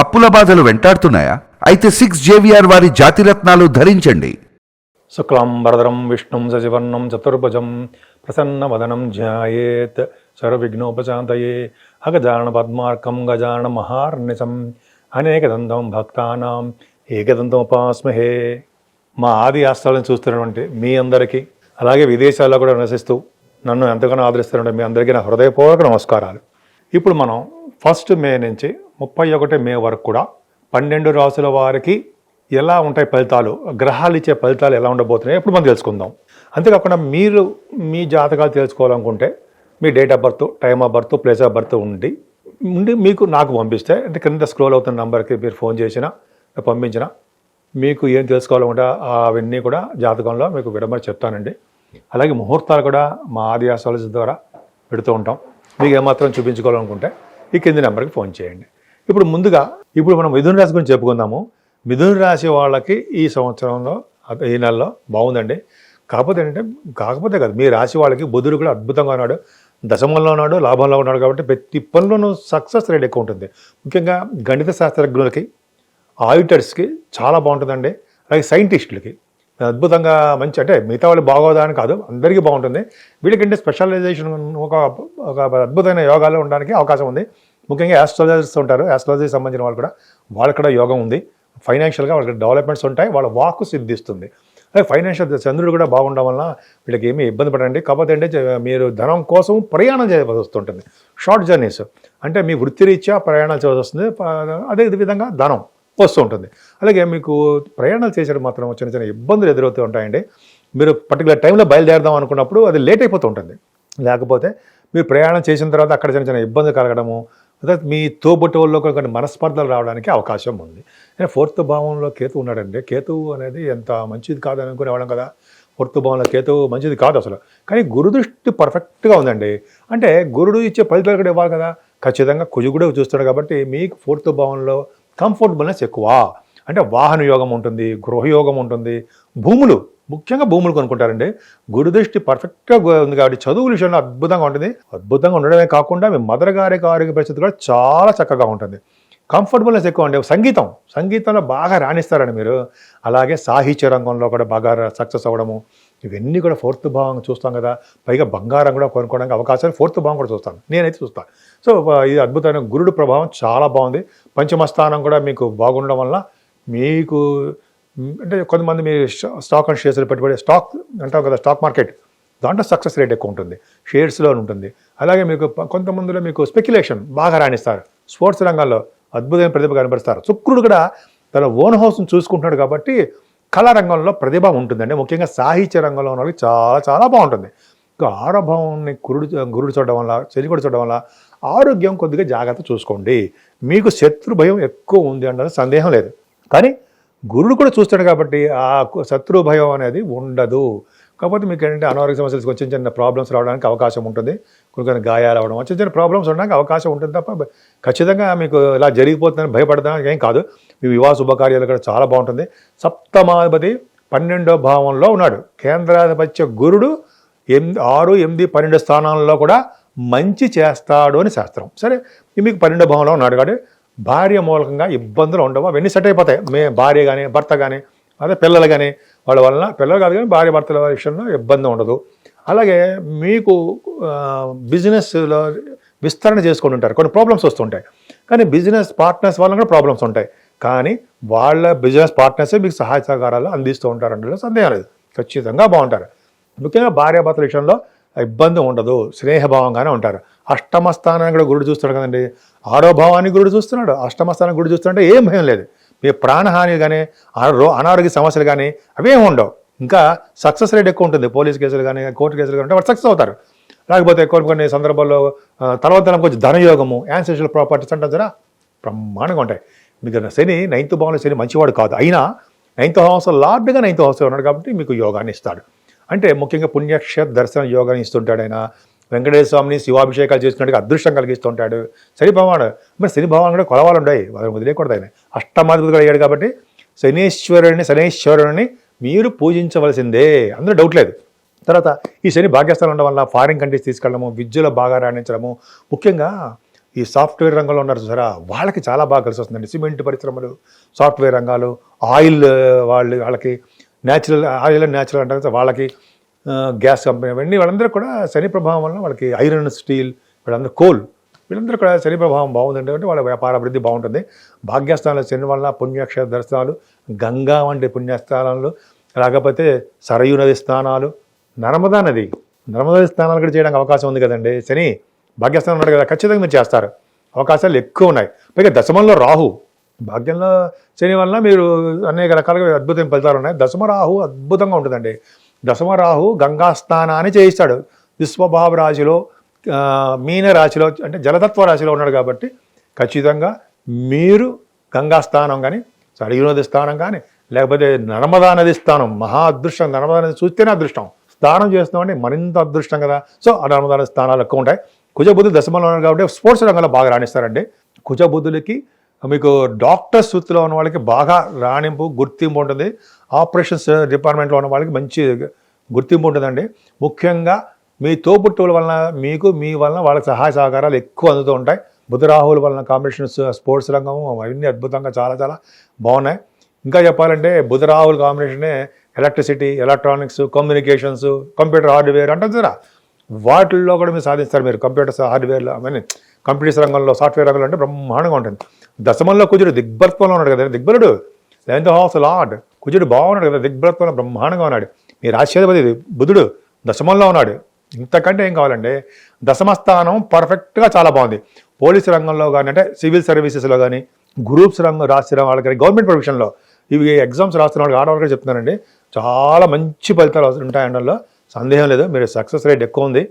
అప్పుల బాధలు వెంటాడుతున్నాయా? అయితే 6JVR వారి జాతిరత్నాలు ధరించండి. శుక్లాంబరధరం విష్ణుం శశివర్ణం చతుర్భుజం ప్రసన్నవదనం ధ్యాయేత్ సర్వవిఘ్నోపశాంతయే అగజానన పద్మార్కం గజానన మహార్నిశం అనేకదంతం భక్తానాం ఏకదంతముపాస్మహే. మా ఆది ఆస్థాలను చూస్తున్నటువంటి మీ అందరికీ, అలాగే విదేశాల్లో కూడా నివసిస్తూ నన్ను ఎంతగానో ఆదరిస్తున్నటువంటి మీ అందరికీ నా హృదయపూర్వక నమస్కారాలు. ఇప్పుడు మనం 1 మే నుంచి 31 మే వరకు కూడా 12 రాసుల వారికి ఎలా ఉంటాయి ఫలితాలు, గ్రహాలు ఇచ్చే ఫలితాలు ఎలా ఉండబోతున్నాయి ఇప్పుడు మనం తెలుసుకుందాం. అంతేకాకుండా మీరు మీ జాతకాలు తెలుసుకోవాలనుకుంటే మీ date of birth, time of birth, place of birth ఉండి మీకు నాకు పంపిస్తే, అంటే కింద స్క్రోల్ అవుతున్న నెంబర్కి మీరు ఫోన్ చేసినా పంపించినా మీకు ఏం తెలుసుకోవాలనుకుంటే అవన్నీ కూడా జాతకంలో మీకు విడమని చెప్తానండి. అలాగే ముహూర్తాలు కూడా మా ఆది ఆస్ట్రాలజీ ద్వారా పెడుతూ ఉంటాం. మీకు ఏమాత్రం చూపించుకోవాలనుకుంటే ఈ కింది నెంబర్కి ఫోన్ చేయండి. ఇప్పుడు మనం మిథున రాశి గురించి చెప్పుకుందాము. మిథున రాశి వాళ్ళకి ఈ సంవత్సరంలో, ఈ నెలలో బాగుందండి. కాకపోతే కాదు, మీ రాశి వాళ్ళకి బుధుడు కూడా అద్భుతంగా ఉన్నాడు, దశమంలో ఉన్నాడు, లాభంలో ఉన్నాడు. కాబట్టి ప్రతి పనులను సక్సెస్ రేట్ ఎక్కువ ఉంటుంది. ముఖ్యంగా గణిత శాస్త్రజ్ఞులకి, ఆడిటర్స్కి చాలా బాగుంటుందండి. అలాగే సైంటిస్టులకి అద్భుతంగా మంచి, అంటే మిగతా వాళ్ళు బాగోదని కాదు, అందరికీ బాగుంటుంది. వీళ్ళకంటే స్పెషలైజేషన్ ఒక అద్భుతమైన యోగాలు ఉండడానికి అవకాశం ఉంది. ముఖ్యంగా ఆస్ట్రాలజర్స్ ఉంటారు, ఆస్ట్రాలజీకి సంబంధించిన వాళ్ళు కూడా, వాళ్ళకి కూడా యోగం ఉంది. ఫైనాన్షియల్గా వాళ్ళకి డెవలప్మెంట్స్ ఉంటాయి, వాళ్ళ వాక్కు సిద్ధిస్తుంది. అలాగే ఫైనాన్షియల్ చంద్రుడు కూడా బాగుండడం వల్ల వీళ్ళకి ఏమీ ఇబ్బంది పడండి. కాకపోతే అంటే మీరు ధనం కోసం ప్రయాణం చేయవలసి వస్తుంటుంది, షార్ట్ జర్నీస్, అంటే మీ వృత్తిరీత్యా ప్రయాణాలు చేయవలసి వస్తుంది. అదే విధంగా ధనం వస్తూ ఉంటుంది. అలాగే మీకు ప్రయాణాలు చేసేటప్పుడు మాత్రం చిన్న చిన్న ఇబ్బందులు ఎదురవుతూ ఉంటాయండి. మీరు పర్టికులర్ టైంలో బయలుదేరదాం అనుకున్నప్పుడు అది లేట్ అయిపోతూ ఉంటుంది. లేకపోతే మీరు ప్రయాణం చేసిన తర్వాత అక్కడ చిన్న చిన్న ఇబ్బంది కలగడము, అదే మీ తోబుట్టువుల్లో కొన్ని మనస్పర్ధలు రావడానికి అవకాశం ఉంది. 4th భావంలో కేతు ఉన్నాడండి. కేతు అనేది ఎంత మంచిది కాదని అనుకునేవాళ్ళం కదా. 4th భావంలో కేతు మంచిది కాదు అసలు. కానీ గురుదృష్టి పర్ఫెక్ట్గా ఉందండి. అంటే గురుడు ఇచ్చే ఫలితాలు కూడా ఇవ్వాలి కదా. ఖచ్చితంగా కుజుడు చూస్తాడు కాబట్టి మీకు 4th భావంలో కంఫర్టబుల్నెస్ ఎక్కువ. అంటే వాహన యోగం ఉంటుంది, గృహయోగం ఉంటుంది, ముఖ్యంగా భూములు కొనుక్కుంటారండి. గురుదృష్టి పర్ఫెక్ట్గా ఉంది కాబట్టి చదువు విషయంలో అద్భుతంగా ఉంటుంది. అద్భుతంగా ఉండడమే కాకుండా మీ మదర్ గారికి ఆరోగ్య పరిస్థితి కూడా చాలా చక్కగా ఉంటుంది. కంఫర్టబుల్నెస్ ఎక్కువ అండి. సంగీతంలో బాగా రాణిస్తారండి మీరు. అలాగే సాహిత్య రంగంలో కూడా బాగా సక్సెస్ అవ్వడము, ఇవన్నీ కూడా 4th భావం చూస్తాం కదా. పైగా బంగారం కూడా కొనుక్కోవడానికి అవకాశాలు 4th భావం కూడా చూస్తాను, నేనైతే చూస్తాను. సో ఇది అద్భుతమైన గురుడు ప్రభావం చాలా బాగుంది. పంచమ స్థానం కూడా మీకు బాగుండడం వల్ల మీకు, అంటే కొంతమంది మీరు స్టాక్ అండ్ షేర్స్లో పెట్టుబడి, స్టాక్ అంటాం కదా, స్టాక్ మార్కెట్, దాంట్లో సక్సెస్ రేట్ ఎక్కువ ఉంటుంది, షేర్స్లో ఉంటుంది. అలాగే మీకు కొంతమందిలో మీకు స్పెక్యులేషన్ బాగా రాణిస్తారు. స్పోర్ట్స్ రంగాల్లో అద్భుతమైన ప్రతిభ కనబరుస్తారు. శుక్రుడు కూడా తన ఓన్ హౌస్ను చూసుకుంటున్నాడు కాబట్టి కళా రంగంలో ప్రతిభ ఉంటుందండి. ముఖ్యంగా సాహిత్య రంగంలో ఉన్న వాళ్ళకి చాలా చాలా బాగుంటుంది. ఇంకా 6వ భావాన్ని గురుడు చూడడం వల్ల, శని కూడా చూడడం వల్ల ఆరోగ్యం కొద్దిగా జాగ్రత్త చూసుకోండి. మీకు శత్రు భయం ఎక్కువ ఉంది అంటే సందేహం లేదు. కానీ గురుడు కూడా చూస్తాడు కాబట్టి ఆ శత్రు భయం అనేది ఉండదు. కాకపోతే మీకు ఏంటంటే అనారోగ్య సమస్యలు, చిన్న చిన్న ప్రాబ్లమ్స్ రావడానికి అవకాశం ఉంటుంది. కొన్ని గాయాలు అవ్వడం, చిన్న చిన్న ప్రాబ్లమ్స్ ఉండడానికి అవకాశం ఉంటుంది తప్ప ఖచ్చితంగా మీకు ఇలా జరిగిపోతుందని భయపడడానికి ఏం కాదు. మీ వివాహ శుభకార్యాలు కూడా చాలా బాగుంటుంది. సప్తమాధిపతి 12వ భావంలో ఉన్నాడు. కేంద్రాధిపత్య గురుడు 6, 8, 12 స్థానాల్లో కూడా మంచి చేస్తాడు అని శాస్త్రం. సరే, మీకు 12వ భావంలో ఉన్నాడు కాబట్టి భార్య మూలకంగా ఇబ్బందులు ఉండవు, అవన్నీ సెట్ అయిపోతాయి. భార్య కానీ భర్త కానీ, అదే పిల్లలు కానీ, వాళ్ళ వలన, పిల్లలు కాదు కానీ భార్య భర్తల విషయంలో ఇబ్బంది ఉండదు. అలాగే మీకు బిజినెస్లో విస్తరణ చేసుకొని ఉంటారు, కొన్ని ప్రాబ్లమ్స్ వస్తుంటాయి. కానీ బిజినెస్ పార్ట్నర్స్ వల్ల కూడా ప్రాబ్లమ్స్ ఉంటాయి. కానీ వాళ్ళ బిజినెస్ పార్ట్నర్సే మీకు సహాయ సహకారాలు అందిస్తూ ఉంటారు, అందులో సందేహం లేదు. ఖచ్చితంగా బాగుంటారు. ముఖ్యంగా భార్యాభర్తల విషయంలో ఇబ్బంది ఉండదు, స్నేహభావంగానే ఉంటారు. అష్టమ స్థానాన్ని కూడా గురుడు చూస్తున్నాడు కదండి. 6వ భావాన్ని గురుడు చూస్తున్నాడు, అష్టమ స్థానాన్ని గురుడు చూస్తున్నాడంటే ఏం భయం లేదు. మీ ప్రాణహాని కానీ, అనారోగ్య సమస్యలు కానీ అవేం ఉండవు. ఇంకా సక్సెస్ రేట్ ఎక్కువ ఉంటుంది. పోలీస్ కేసులు కానీ, కోర్టు కేసులు కానీ వాళ్ళు సక్సెస్ అవుతారు. లేకపోతే కొన్ని సందర్భాల్లో తర్వాత కొంచెం ధనయోగము, యాన్సెస్ట్రల్ ప్రాపర్టీస్ అంటారు కదా, బ్రహ్మాండంగా ఉంటాయి. మీకు శని 9th భావంలో శని మంచివాడు కాదు, అయినా 9th హౌస్ లార్డ్గా 9th హౌస్లో ఉన్నాడు కాబట్టి మీకు యోగాన్ని ఇస్తాడు. అంటే ముఖ్యంగా పుణ్యక్షేత్ర దర్శన యోగాన్ని ఇస్తుంటాడు ఆయన. వెంకటేశ్వర స్వామిని శివాభిషేకాలు చేస్తున్నట్టుగా అదృష్టం కలిగిస్తుంటాడు. శని భగవానుడు, మరి శని భగవాన్ కూడా కొలవాలు ఉన్నాయి, వాళ్ళని వదిలేకూడదు. ఆయన అష్టమాధిపతి కూడా అయ్యాడు కాబట్టి శనేశ్వరుని మీరు పూజించవలసిందే, అందులో డౌట్ లేదు. తర్వాత ఈ శని భాగ్యస్థానం ఉండడం వల్ల ఫారిన్ కంట్రీస్ తీసుకెళ్ళడము, విద్యలో బాగా రాణించడము, ముఖ్యంగా ఈ సాఫ్ట్వేర్ రంగంలో ఉన్నారు చూసారా, వాళ్ళకి చాలా బాగా కలిసి వస్తుందండి. సిమెంట్ పరిశ్రమలు, సాఫ్ట్వేర్ రంగాలు, ఆయిల్ వాళ్ళకి న్యాచురల్ ఆయిల్ అండ్ న్యాచురల్ అంటే వాళ్ళకి గ్యాస్ కంపెనీ అవన్నీ వాళ్ళందరూ కూడా శని ప్రభావం వల్ల వాళ్ళకి ఐరన్, స్టీల్, వీళ్ళందరూ కోల్, వీళ్ళందరూ కూడా శని ప్రభావం బాగుందంటే అంటే వాళ్ళ వ్యాపార అభివృద్ధి బాగుంటుంది. భాగ్యస్థానాలు శని వల్ల పుణ్యక్షేత్ర దర్శనాలు, గంగా వంటి పుణ్యస్థానాలు, లేకపోతే సరయూ నది స్నానాలు, నర్మదా నది స్నానాలు కూడా చేయడానికి అవకాశం ఉంది కదండి. శని భాగ్యస్థానం ఉన్నాడు కదా, ఖచ్చితంగా మీరు చేస్తారు. అవకాశాలు ఎక్కువ ఉన్నాయి. పైగా దశమంలో రాహు, భాగ్యంలో శని వల్ల మీరు అనేక రకాలుగా అద్భుతమైన ఫలితాలు ఉన్నాయి. దశమ రాహు అద్భుతంగా ఉంటుందండి. దశమ రాహు గంగా స్నానాన్ని చేయిస్తాడు. విశ్వభావ రాశిలో, మీన రాశిలో అంటే జలతత్వ రాశిలో ఉన్నాడు కాబట్టి ఖచ్చితంగా మీరు గంగా స్నానం కానీ, సరయూ నది స్నానం కానీ, లేకపోతే నర్మదా నది స్నానం, మహా అదృష్టం. నర్మదా నది చూస్తేనే అదృష్టం, స్నానం చేస్తున్నామంటే మరింత అదృష్టం కదా. సో ఆ నర్మదా నది స్నానాలు ఎక్కువ ఉంటాయి. కుజబుద్ధులు దశమంలో ఉన్నారు కాబట్టి స్పోర్ట్స్ రంగంలో బాగా రాణిస్తారండి. కుజబుద్ధులకి మీకు డాక్టర్స్ వృత్తిలో ఉన్న వాళ్ళకి బాగా రాణింపు, గుర్తింపు ఉంటుంది. ఆపరేషన్స్ డిపార్ట్మెంట్లో ఉన్న వాళ్ళకి మంచి గుర్తింపు ఉంటుందండి. ముఖ్యంగా మీ తోబుట్టువుల వలన మీకు, మీ వలన వాళ్ళకి సహాయ సహకారాలు ఎక్కువ అందుతూ ఉంటాయి. బుధ రాహువుల వలన కాంబినేషన్స్, స్పోర్ట్స్ రంగం అవన్నీ అద్భుతంగా చాలా చాలా బాగున్నాయి. ఇంకా చెప్పాలంటే బుధ రాహువుల కాంబినేషనే electricity, electronics, communications, computer hardware అంటారు కదా, వాటిల్లో కూడా మీరు సాధిస్తారు. మీరు కంప్యూటర్స్ హార్డ్వేర్లో అవన్నీ కంప్యూటర్స్ రంగంలో, సాఫ్ట్వేర్ రంగంలో అంటే బ్రహ్మాండంగా ఉంటుంది. దశమంలో కుజుడు దిగ్బర్త్వంలో ఉన్నాడు కదా, దిగ్బలుడు 11th హౌస్ లార్డ్ కుజుడు బాగున్నాడు కదా, దిగ్బర్త్వంలో బ్రహ్మాండంగా ఉన్నాడు. మీ రాశ్యాధిపతి బుధుడు దశమంలో ఉన్నాడు. ఇంతకంటే ఏం కావాలంటే దశమస్థానం పర్ఫెక్ట్గా చాలా బాగుంది. పోలీసు రంగంలో కానీ, అంటే సివిల్ సర్వీసెస్లో కానీ, గ్రూప్స్ రంగం రాసిన వాళ్ళకి కానీ, గవర్నమెంట్ ప్రొఫెషన్లో ఇవి ఎగ్జామ్స్ రాస్తున్న వాళ్ళకి ఆడవాళ్ళకి చెప్తున్నానండి, చాలా మంచి ఫలితాలు ఉంటాయి. అందులో సందేహం లేదు. మీరు సక్సెస్ రేట్ ఎక్కువ ఉంది.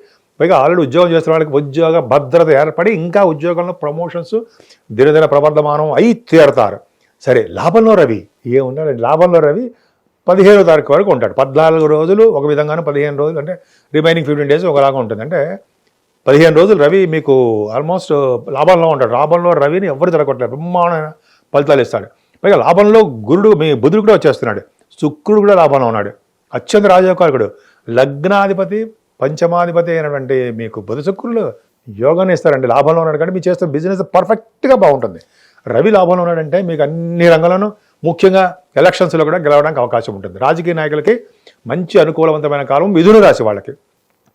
పైగా ఆల్రెడీ ఉద్యోగం చేస్తున్న వాళ్ళకి ఉద్యోగ భద్రత ఏర్పడి ఇంకా ఉద్యోగంలో ప్రమోషన్స్ దినదిన ప్రవర్ధమానం అయి తీరుతారు. సరే, లాభంలో రవి ఏముండాలండి? లాభంలో రవి 15వ తారీఖు వరకు ఉంటాడు. 14 రోజులు ఒక విధంగానే, 15 రోజులు అంటే రిమైనింగ్ 15 days ఒకలాగా ఉంటుంది. అంటే 15 రోజులు రవి మీకు ఆల్మోస్ట్ లాభంలో ఉంటాడు. లాభంలో రవిని ఎవరు జరగట్లేదు, బ్రహ్మాండమైన ఫలితాలు ఇస్తాడు. పైగా లాభంలో గురుడు, మీ బుధుడు కూడా వచ్చేస్తున్నాడు. శుక్రుడు కూడా లాభంలో ఉన్నాడు. అత్యంత రాజయోగకారకుడు, లగ్నాధిపతి, పంచమాధిపతి అయినటువంటి మీకు బుధ శుక్రులు యోగాన్ని ఇస్తారండి. లాభంలో ఉన్నాడు కానీ మీరు చేస్తున్న బిజినెస్ పర్ఫెక్ట్గా బాగుంటుంది. రవి లాభంలో ఉన్నాడంటే మీకు అన్ని రంగాల్లోనూ, ముఖ్యంగా ఎలక్షన్స్లో కూడా గెలవడానికి అవకాశం ఉంటుంది. రాజకీయ నాయకులకి మంచి అనుకూలవంతమైన కాలం మిథున రాశి వాళ్ళకి.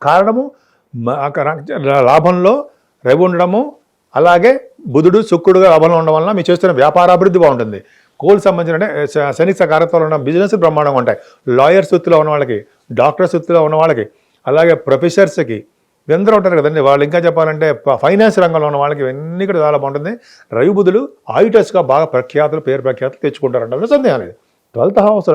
కారణము లాభంలో రవి ఉండడము, అలాగే బుధుడు శుక్రుడుగా లాభంలో ఉండడం వలన మీరు చేస్తున్న వ్యాపారాభివృద్ధి బాగుంటుంది. కోల్ సంబంధించిన అంటే శనిక కార్యక్రమాలు ఉన్న బిజినెస్ బ్రహ్మాండంగా ఉంటాయి. లాయర్స్ వృత్తిలో ఉన్న వాళ్ళకి, డాక్టర్స్ వృత్తిలో ఉన్న వాళ్ళకి, అలాగే ప్రొఫెసర్స్కి వీళ్ళందరూ ఉంటారు కదండి, వాళ్ళు ఇంకా చెప్పాలంటే ఫైనాన్స్ రంగంలో ఉన్న వాళ్ళకి ఇవన్నీ కూడా చాలా బాగుంటుంది. రవి బుధులు ఆయుటస్గా బాగా పేరు ప్రఖ్యాతులు తెచ్చుకుంటారంటే సందేహం లేదు. 12th హౌస్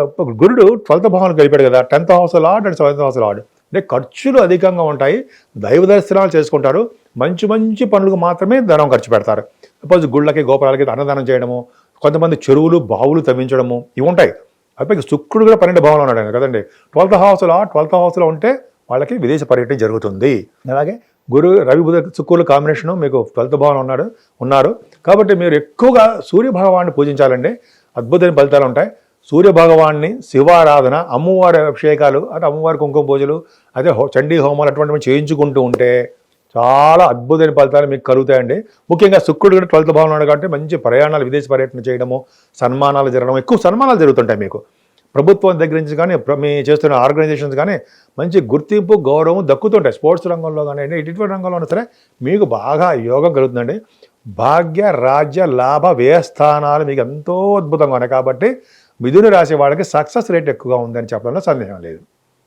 గురుడు 12th భావానికి వెళ్ళిపోయాడు కదా, 10th house lord and 7th house lord. అంటే ఖర్చులు అధికంగా ఉంటాయి. దైవ దర్శనాలు చేసుకుంటారు. మంచి మంచి పనులకు మాత్రమే ధనం ఖర్చు పెడతారు. సపోజ్ గుళ్ళకి, గోపురాలకి అన్నదానం చేయడము, కొంతమంది చెరువులు, బావులు తవ్వించడము, ఇవి ఉంటాయి. అయితే శుక్రుడు కూడా 12 భావంలో ఉన్నాడు కదండి. 12th హౌస్ లార్డ్ 12th హౌస్లో ఉంటే వాళ్ళకి విదేశ పర్యటన జరుగుతుంది. అలాగే రవి బుధ శుక్రుల కాంబినేషను మీకు 12th భావంలో ఉన్నారు కాబట్టి మీరు ఎక్కువగా సూర్య భగవాన్ని పూజించాలండి. అద్భుతమైన ఫలితాలు ఉంటాయి. సూర్య భగవాన్ని శివారాధన, అమ్మవారి అభిషేకాలు, అంటే అమ్మవారి కుంకుమ పూజలు, అదే చండీ హోమాలు అటువంటివి చేయించుకుంటూ ఉంటే చాలా అద్భుతమైన ఫలితాలు మీకు కలుగుతాయండి. ముఖ్యంగా శుక్రుడు కూడా 12th భావంలో ఉన్నాడు కాబట్టి మంచి ప్రయాణాలు, విదేశ పర్యటన చేయడము, సన్మానాలు జరగడం, ఎక్కువ సన్మానాలు జరుగుతుంటాయి మీకు. ప్రభుత్వం దగ్గర నుంచి కానీ, మీ చేస్తున్న ఆర్గనైజేషన్స్ కానీ మంచి గుర్తింపు, గౌరవం దక్కుతుంటాయి. స్పోర్ట్స్ రంగంలో కానీ, ఇటువంటి రంగంలో ఉన్నా సరే మీకు బాగా యోగం కలుగుతుందండి. భాగ్య, రాజ్య, లాభ, వ్యయస్థానాలు మీకు ఎంతో అద్భుతంగా ఉన్నాయి కాబట్టి మిథున రాశి వాళ్ళకి సక్సెస్ రేట్ ఎక్కువగా ఉందని చెప్పడంలో సందేహం లేదు.